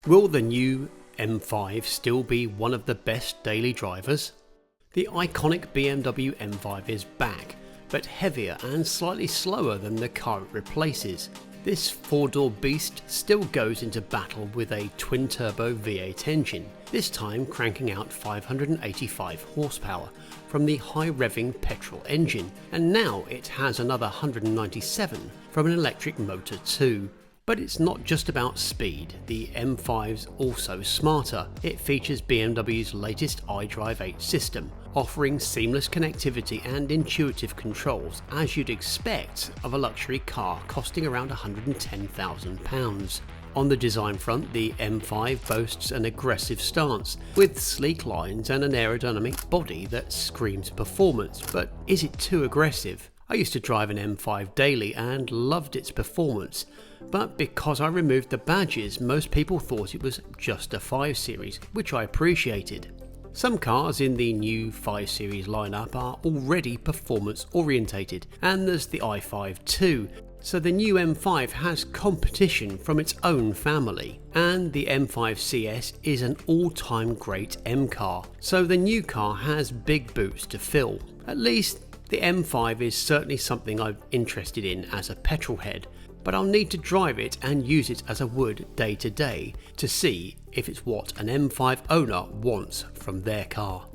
Will the new M5 still be one of the best daily drivers? The iconic BMW M5 is back, but heavier and slightly slower than the car it replaces. This four-door beast still goes into battle with a twin-turbo V8 engine, this time cranking out 585 horsepower from the high-revving petrol engine, and now it has another 197 from an electric motor too. But it's not just about speed, the M5's also smarter. It features BMW's latest iDrive 8 system, offering seamless connectivity and intuitive controls as you'd expect of a luxury car costing around £110,000. On the design front, the M5 boasts an aggressive stance, with sleek lines and an aerodynamic body that screams performance, but is it too aggressive? I used to drive an M5 daily and loved its performance, but because I removed the badges, most people thought it was just a 5 Series, which I appreciated. Some cars in the new 5 Series lineup are already performance orientated, and there's the i5 too, so the new M5 has competition from its own family. And the M5 CS is an all-time great M car, so the new car has big boots to fill. At least the M5 is certainly something I'm interested in as a petrol head, but I'll need to drive it and use it as I would day to day to see if it's what an M5 owner wants from their car.